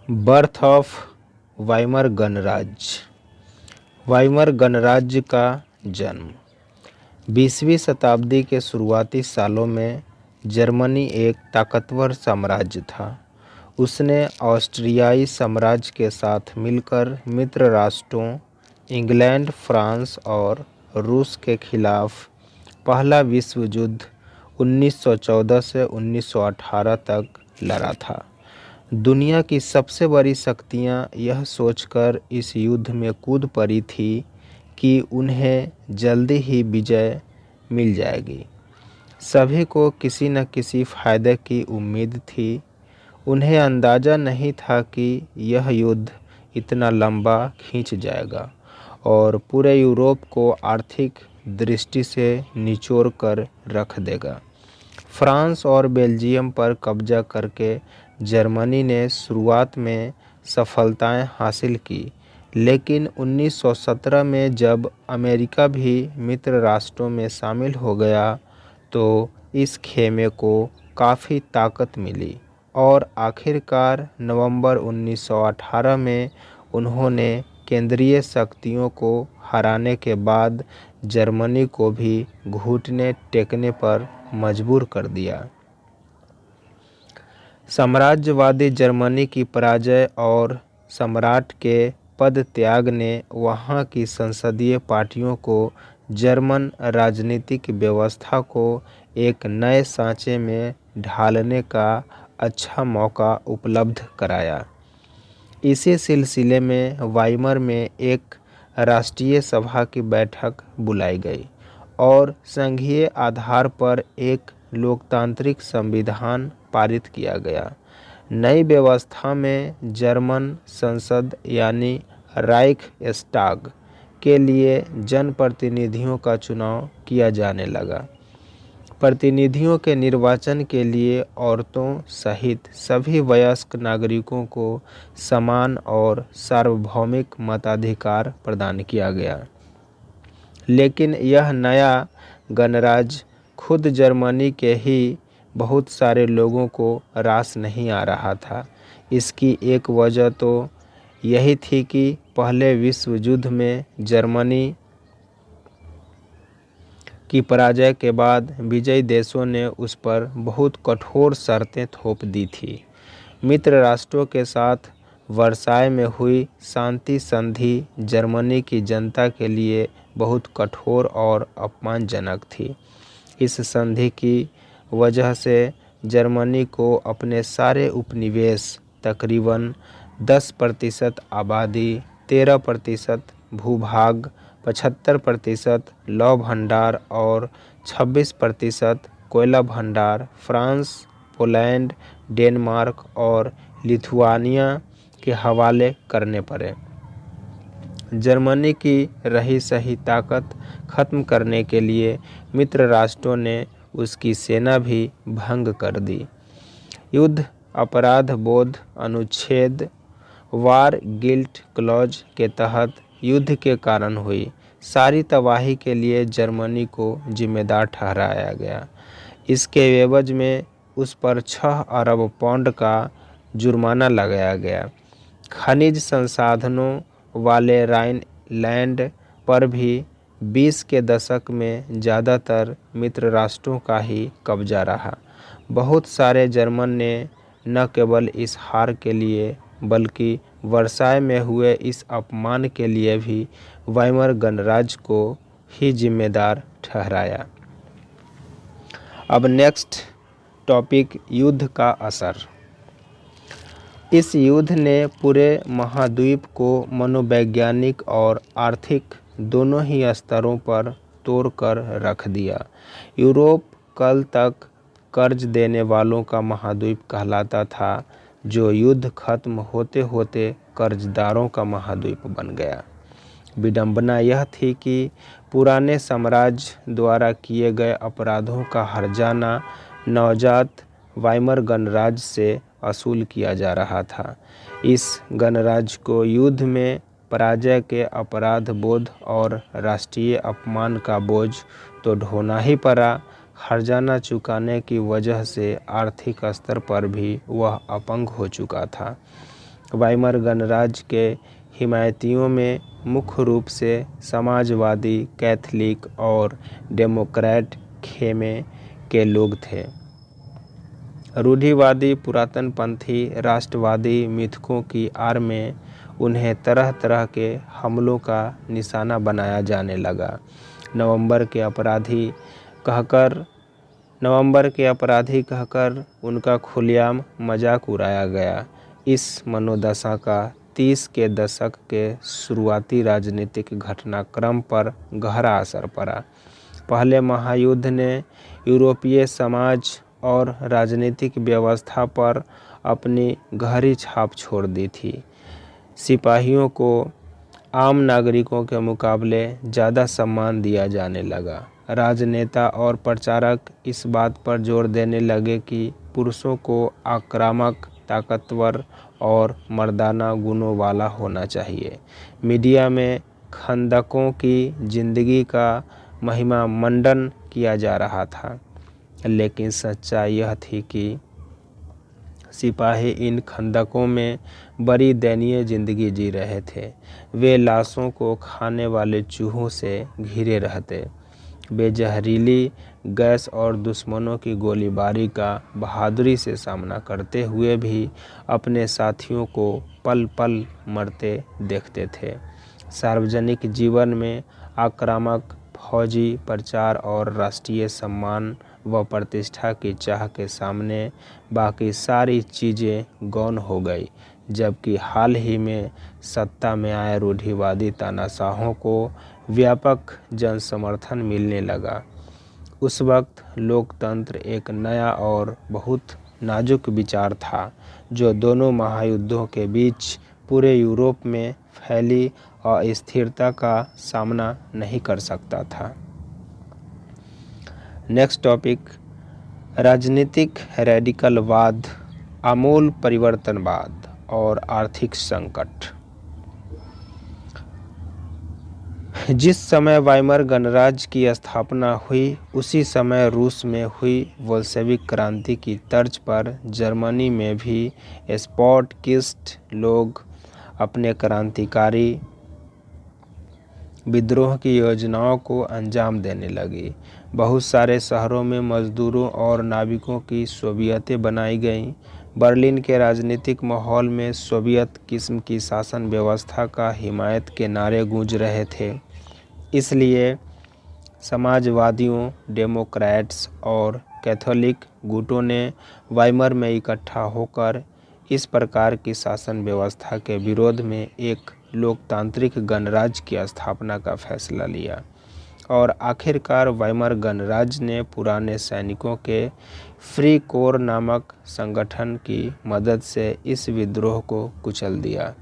Birth of Weimar गणराज्य। Weimar गणराज्य का जन्म 20वीं शताब्दी के शुरुआती सालों में जर्मनी एक ताकतवर साम्राज्य था। उसने ऑस्ट्रियाई साम्राज्य के साथ मिलकर मित्र राष्ट्रों इंग्लैंड, फ्रांस और रूस के खिलाफ पहला विश्व युद्ध 1914 से 1918 तक लड़ा था। दुनिया की सबसे बड़ी शक्तियां यह सोचकर इस युद्ध में कूद पड़ी थी कि उन्हें जल्दी ही विजय मिल जाएगी। सभी को किसी न किसी फायदे की उम्मीद थी। उन्हें अंदाज़ा नहीं था कि यह युद्ध इतना लंबा खींच जाएगा और पूरे यूरोप को आर्थिक दृष्टि से निचोड़ कर रख देगा। फ्रांस और बेल्जियम पर कब्जा करके जर्मनी ने शुरुआत में सफलताएं हासिल की, लेकिन 1917 में जब अमेरिका भी मित्र राष्ट्रों में शामिल हो गया तो इस खेमे को काफ़ी ताकत मिली और आखिरकार नवंबर 1918 में उन्होंने केंद्रीय शक्तियों को हराने के बाद जर्मनी को भी घुटने टेकने पर मजबूर कर दिया। साम्राज्यवादी जर्मनी की पराजय और सम्राट के पद त्याग ने वहां की संसदीय पार्टियों को जर्मन राजनीतिक व्यवस्था को एक नए सांचे में ढालने का अच्छा मौका उपलब्ध कराया। इसी सिलसिले में वाइमर में एक राष्ट्रीय सभा की बैठक बुलाई गई और संघीय आधार पर एक लोकतांत्रिक संविधान पारित किया गया। नई व्यवस्था में जर्मन संसद यानी राइखस्टाग के लिए जनप्रतिनिधियों का चुनाव किया जाने लगा। प्रतिनिधियों के निर्वाचन के लिए औरतों सहित सभी वयस्क नागरिकों को समान और सार्वभौमिक मताधिकार प्रदान किया गया। लेकिन यह नया गणराज्य खुद जर्मनी के ही बहुत सारे लोगों को रास नहीं आ रहा था। इसकी एक वजह तो यही थी कि पहले विश्व युद्ध में जर्मनी की पराजय के बाद विजयी देशों ने उस पर बहुत कठोर शर्तें थोप दी थी। मित्र राष्ट्रों के साथ वर्साय में हुई शांति संधि जर्मनी की जनता के लिए बहुत कठोर और अपमानजनक थी। इस संधि की वजह से जर्मनी को अपने सारे उपनिवेश, तकरीबन 10% आबादी, 13% भूभाग, 75% लौह भंडार और 26% कोयला भंडार फ्रांस, पोलैंड, डेनमार्क और लिथुआनिया के हवाले करने पड़े। जर्मनी की रही सही ताकत खत्म करने के लिए मित्र राष्ट्रों ने उसकी सेना भी भंग कर दी। युद्ध अपराध बोध अनुच्छेद वार गिल्ट क्लॉज के तहत युद्ध के कारण हुई सारी तबाही के लिए जर्मनी को जिम्मेदार ठहराया गया। इसके एवज में उस पर 6 अरब पाउंड का जुर्माना लगाया गया। खनिज संसाधनों वाले राइनलैंड पर भी 20 के दशक में ज़्यादातर मित्र राष्ट्रों का ही कब्जा रहा। बहुत सारे जर्मन ने न केवल इस हार के लिए बल्कि वर्साय में हुए इस अपमान के लिए भी वाइमर गणराज्य को ही जिम्मेदार ठहराया। अब नेक्स्ट टॉपिक, युद्ध का असर। इस युद्ध ने पूरे महाद्वीप को मनोवैज्ञानिक और आर्थिक दोनों ही स्तरों पर तोड़कर रख दिया। यूरोप कल तक कर्ज देने वालों का महाद्वीप कहलाता था, जो युद्ध खत्म होते होते कर्जदारों का महाद्वीप बन गया। विडंबना यह थी कि पुराने साम्राज्य द्वारा किए गए अपराधों का हर्जाना नवजात वाइमर गणराज्य से वसूल किया जा रहा था। इस गणराज्य को युद्ध में पराजय के अपराध बोध और राष्ट्रीय अपमान का बोझ तो ढोना ही पड़ा। हर्जाना चुकाने की वजह से आर्थिक स्तर पर भी वह अपंग हो चुका था। वाइमर गणराज्य के हिमायतियों में मुख्य रूप से समाजवादी, कैथोलिक और डेमोक्रेट खेमे के लोग थे। रूढ़िवादी, पुरातनपंथी, राष्ट्रवादी मिथकों की आड़ में उन्हें तरह तरह के हमलों का निशाना बनाया जाने लगा। नवंबर के अपराधी कहकर उनका खुलेआम मजाक उड़ाया गया। इस मनोदशा का 30 के दशक के शुरुआती राजनीतिक घटनाक्रम पर गहरा असर पड़ा। पहले महायुद्ध ने यूरोपीय समाज और राजनीतिक व्यवस्था पर अपनी गहरी छाप छोड़ दी थी। सिपाहियों को आम नागरिकों के मुकाबले ज़्यादा सम्मान दिया जाने लगा। राजनेता और प्रचारक इस बात पर जोर देने लगे कि पुरुषों को आक्रामक, ताकतवर और मर्दाना गुणों वाला होना चाहिए। मीडिया में खंदकों की जिंदगी का महिमा मंडन किया जा रहा था, लेकिन सच्चाई यह थी कि सिपाही इन खंदकों में बड़ी दयनीय जिंदगी जी रहे थे। वे लाशों को खाने वाले चूहों से घिरे रहते। वे जहरीली गैस और दुश्मनों की गोलीबारी का बहादुरी से सामना करते हुए भी अपने साथियों को पल पल मरते देखते थे। सार्वजनिक जीवन में आक्रामक फौजी प्रचार और राष्ट्रीय सम्मान व प्रतिष्ठा की चाह के सामने बाकी सारी चीज़ें गौण हो गई। जबकि हाल ही में सत्ता में आए रूढ़िवादी तानाशाहों को व्यापक जनसमर्थन मिलने लगा। उस वक्त लोकतंत्र एक नया और बहुत नाजुक विचार था, जो दोनों महायुद्धों के बीच पूरे यूरोप में फैली अस्थिरता का सामना नहीं कर सकता था। नेक्स्ट टॉपिक, राजनीतिक रेडिकलवाद, आमूल परिवर्तनवाद और आर्थिक संकट। जिस समय वाइमर गणराज्य की स्थापना हुई, उसी समय रूस में हुई बोल्शेविक क्रांति की तर्ज पर जर्मनी में भी स्पॉटकिस्ट लोग अपने क्रांतिकारी विद्रोह की योजनाओं को अंजाम देने लगी। बहुत सारे शहरों में मजदूरों और नाविकों की सोवियतें बनाई गईं। बर्लिन के राजनीतिक माहौल में सोवियत किस्म की शासन व्यवस्था का हिमायत के नारे गूंज रहे थे। इसलिए समाजवादियों, डेमोक्रेट्स और कैथोलिक गुटों ने वाइमर में इकट्ठा होकर इस प्रकार की शासन व्यवस्था के विरोध में एक लोकतांत्रिक गणराज्य की स्थापना का फैसला लिया और आखिरकार वाइमर गणराज्य ने पुराने सैनिकों के फ्री कोर नामक संगठन की मदद से इस विद्रोह को कुचल दिया।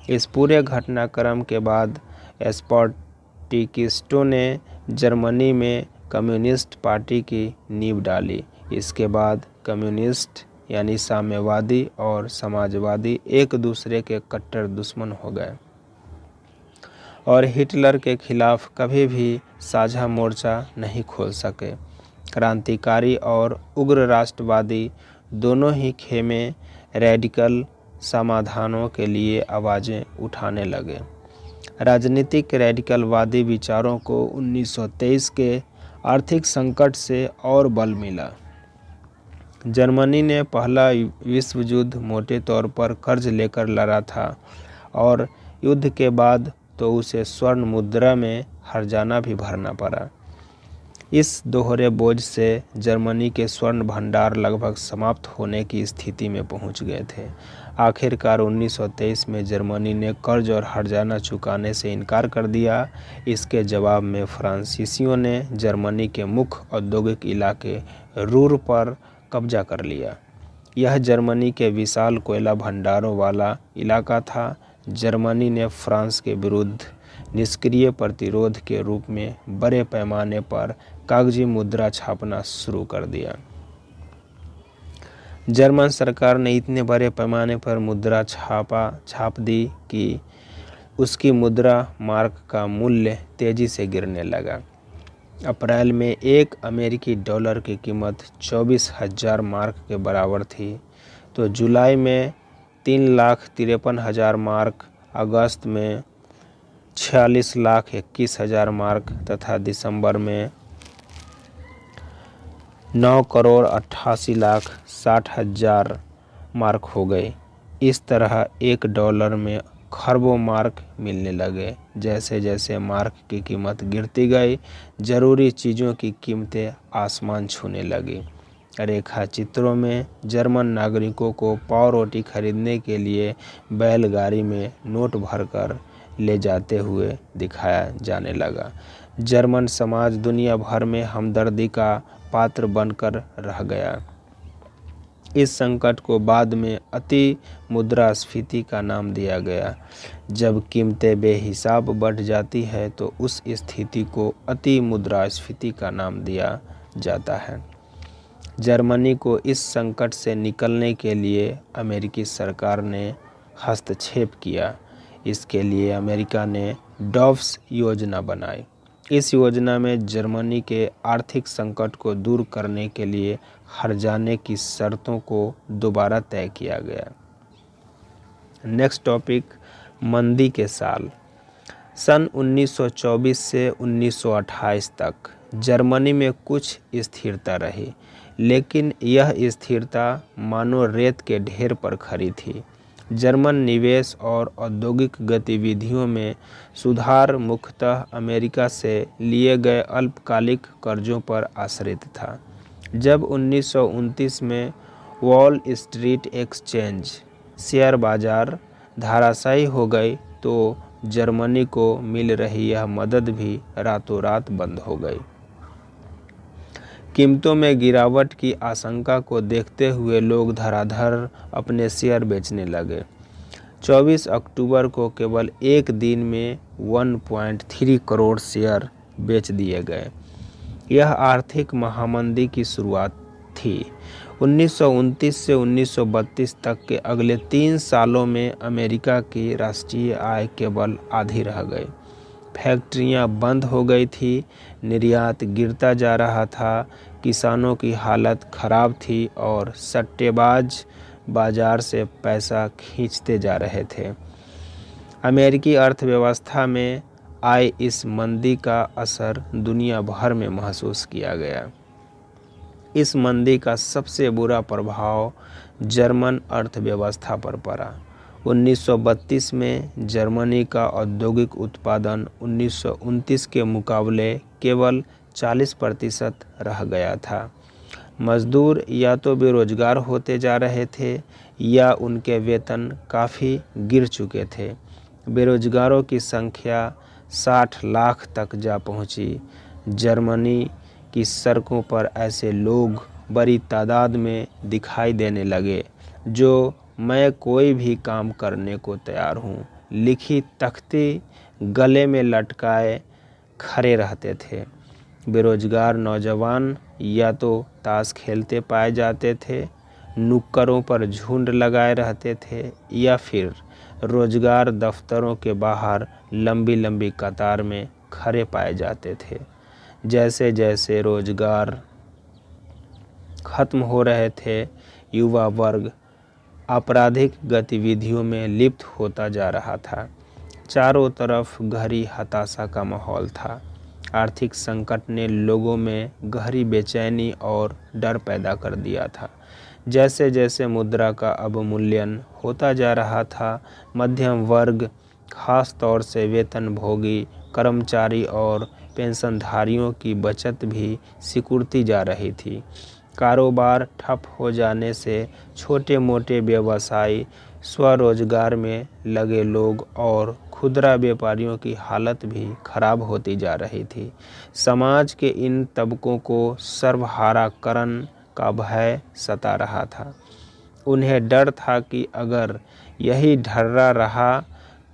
इस पूरे घटनाक्रम के बाद स्पॉटकिस्टों ने जर्मनी में कम्युनिस्ट पार्टी की नींव डाली। इसके बाद कम्युनिस्ट यानी साम्यवादी और समाजवादी एक दूसरे के कट्टर दुश्मन हो गए और हिटलर के खिलाफ कभी भी साझा मोर्चा नहीं खोल सके। क्रांतिकारी और उग्र राष्ट्रवादी दोनों ही खेमे रेडिकल समाधानों के लिए आवाज़ें उठाने लगे। राजनीतिक रेडिकलवादी विचारों को 1923 के आर्थिक संकट से और बल मिला। जर्मनी ने पहला विश्व युद्ध मोटे तौर पर कर्ज लेकर लड़ा था और युद्ध के बाद तो उसे स्वर्ण मुद्रा में हर्जाना भी भरना पड़ा। इस दोहरे बोझ से जर्मनी के स्वर्ण भंडार लगभग समाप्त होने की स्थिति में पहुंच गए थे। आखिरकार 1923 में जर्मनी ने कर्ज और हर्जाना चुकाने से इनकार कर दिया। इसके जवाब में फ्रांसीसियों ने जर्मनी के मुख्य औद्योगिक इलाके रूर पर कब्जा कर लिया। यह जर्मनी के विशाल कोयला भंडारों वाला इलाका था। जर्मनी ने फ्रांस के विरुद्ध निष्क्रिय प्रतिरोध के रूप में बड़े पैमाने पर कागजी मुद्रा छापना शुरू कर दिया। जर्मन सरकार ने इतने बड़े पैमाने पर मुद्रा छाप दी कि उसकी मुद्रा मार्क का मूल्य तेजी से गिरने लगा। अप्रैल में एक अमेरिकी डॉलर की कीमत 24,000 मार्क के बराबर थी, तो जुलाई में 3,53,000 मार्क, अगस्त में 46,21,000 मार्क तथा दिसंबर में 9,88,60,000 मार्क हो गए। इस तरह $1 में खरबों मार्क मिलने लगे। जैसे जैसे मार्क की कीमत गिरती गई, जरूरी चीज़ों की कीमतें आसमान छूने लगी। रेखा चित्रों में जर्मन नागरिकों को पाव रोटी खरीदने के लिए बैलगाड़ी में नोट भरकर ले जाते हुए दिखाया जाने लगा। जर्मन समाज दुनिया भर में हमदर्दी का पात्र बनकर रह गया। इस संकट को बाद में अति मुद्रास्फीति का नाम दिया गया। जब कीमतें बेहिसाब बढ़ जाती है तो उस स्थिति को अति मुद्रास्फीति का नाम दिया जाता है। जर्मनी को इस संकट से निकलने के लिए अमेरिकी सरकार ने हस्तक्षेप किया। इसके लिए अमेरिका ने डॉव्स योजना बनाई। इस योजना में जर्मनी के आर्थिक संकट को दूर करने के लिए हर्जाने की शर्तों को दोबारा तय किया गया। नेक्स्ट टॉपिक, मंदी के साल। सन 1924 से 1928 तक जर्मनी में कुछ स्थिरता रही, लेकिन यह स्थिरता मानो रेत के ढेर पर खड़ी थी। जर्मन निवेश और औद्योगिक गतिविधियों में सुधार मुख्यतः अमेरिका से लिए गए अल्पकालिक कर्जों पर आश्रित था। जब 1929 में वॉल स्ट्रीट एक्सचेंज शेयर बाजार धराशायी हो गई तो जर्मनी को मिल रही यह मदद भी रातों रात बंद हो गई। कीमतों में गिरावट की आशंका को देखते हुए लोग धड़ाधड़ अपने शेयर बेचने लगे। 24 अक्टूबर को केवल एक दिन में 1.3 करोड़ शेयर बेच दिए गए। यह आर्थिक महामंदी की शुरुआत थी। 1929 से 1932 तक के अगले 3 सालों में अमेरिका की राष्ट्रीय आय केवल आधी रह गई। फैक्ट्रियां बंद हो गई थी, निर्यात गिरता जा रहा था, किसानों की हालत खराब थी और सट्टेबाज बाजार से पैसा खींचते जा रहे थे। अमेरिकी अर्थव्यवस्था में आए इस मंदी का असर दुनिया भर में महसूस किया गया। इस मंदी का सबसे बुरा प्रभाव जर्मन अर्थव्यवस्था पर पड़ा। 1932 में जर्मनी का औद्योगिक उत्पादन 1929 के मुकाबले केवल 40% रह गया था। मजदूर या तो बेरोजगार होते जा रहे थे या उनके वेतन काफ़ी गिर चुके थे। बेरोजगारों की संख्या 60 लाख तक जा पहुंची। जर्मनी की सड़कों पर ऐसे लोग बड़ी तादाद में दिखाई देने लगे जो मैं कोई भी काम करने को तैयार हूँ लिखी तख्ती गले में लटकाए खड़े रहते थे। बेरोजगार नौजवान या तो ताश खेलते पाए जाते थे, नुक्करों पर झुंड लगाए रहते थे या फिर रोजगार दफ्तरों के बाहर लंबी लंबी कतार में खड़े पाए जाते थे। जैसे जैसे रोजगार खत्म हो रहे थे, युवा वर्ग आपराधिक गतिविधियों में लिप्त होता जा रहा था। चारों तरफ गहरी हताशा का माहौल था। आर्थिक संकट ने लोगों में गहरी बेचैनी और डर पैदा कर दिया था। जैसे जैसे मुद्रा का अवमूल्यन होता जा रहा था, मध्यम वर्ग, खास तौर से वेतनभोगी कर्मचारी और पेंशनधारियों की बचत भी सिकुड़ती जा रही थी। कारोबार ठप हो जाने से छोटे मोटे व्यवसायी, स्वरोजगार में लगे लोग और खुदरा व्यापारियों की हालत भी खराब होती जा रही थी। समाज के इन तबकों को सर्वहाराकरण का भय सता रहा था। उन्हें डर था कि अगर यही ढर्रा रहा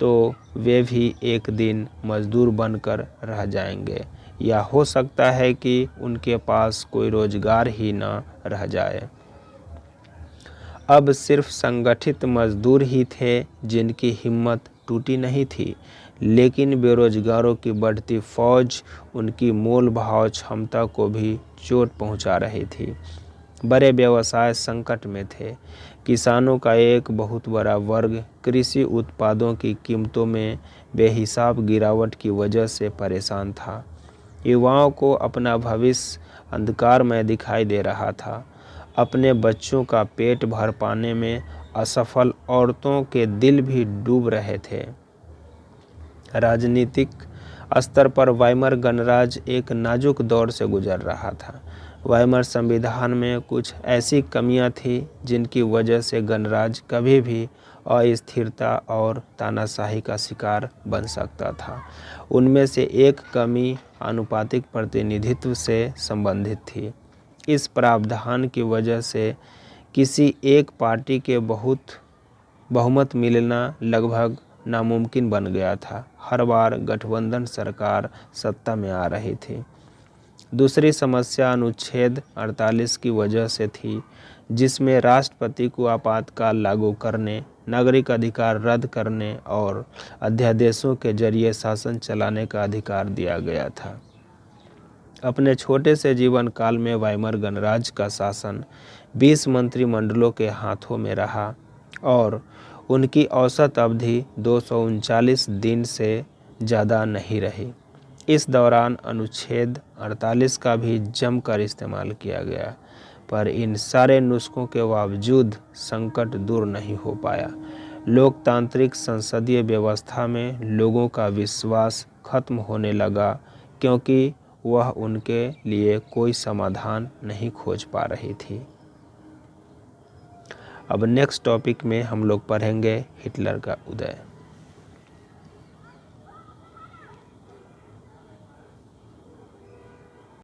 तो वे भी एक दिन मजदूर बनकर रह जाएंगे या हो सकता है कि उनके पास कोई रोजगार ही न रह जाए। अब सिर्फ संगठित मजदूर ही थे जिनकी हिम्मत टूटी नहीं थी, लेकिन बेरोजगारों की बढ़ती फौज उनकी मोल भाव क्षमता को भी चोट पहुंचा रही थी। बड़े व्यवसाय संकट में थे। किसानों का एक बहुत बड़ा वर्ग कृषि उत्पादों की कीमतों में बेहिसाब गिरावट की वजह से परेशान था। युवाओं को अपना भविष्य अंधकार में दिखाई दे रहा था। अपने बच्चों का पेट भर पाने में असफल औरतों के दिल भी डूब रहे थे। राजनीतिक स्तर पर वाइमर गणराज्य एक नाजुक दौर से गुजर रहा था। वाइमर संविधान में कुछ ऐसी कमियां थीं जिनकी वजह से गणराज्य कभी भी अस्थिरता और तानाशाही का शिकार बन सकता था। उनमें से एक कमी आनुपातिक प्रतिनिधित्व से संबंधित थी। इस प्रावधान की वजह से किसी एक पार्टी के बहुमत मिलना लगभग नामुमकिन बन गया था। हर बार गठबंधन सरकार सत्ता में आ रही थी। दूसरी समस्या अनुच्छेद 48 की वजह से थी, जिसमें राष्ट्रपति को आपातकाल लागू करने, नागरिक अधिकार रद्द करने और अध्यादेशों के जरिए शासन चलाने का अधिकार दिया गया था। अपने छोटे से जीवन काल में वाइमर गणराज्य का शासन 20 मंत्रिमंडलों के हाथों में रहा और उनकी औसत अवधि 239 दिन से ज़्यादा नहीं रही। इस दौरान अनुच्छेद 48 का भी जमकर इस्तेमाल किया गया, पर इन सारे नुस्खों के बावजूद संकट दूर नहीं हो पाया। लोकतांत्रिक संसदीय व्यवस्था में लोगों का विश्वास खत्म होने लगा, क्योंकि वह उनके लिए कोई समाधान नहीं खोज पा रही थी। अब नेक्स्ट टॉपिक में हम लोग पढ़ेंगे हिटलर का उदय।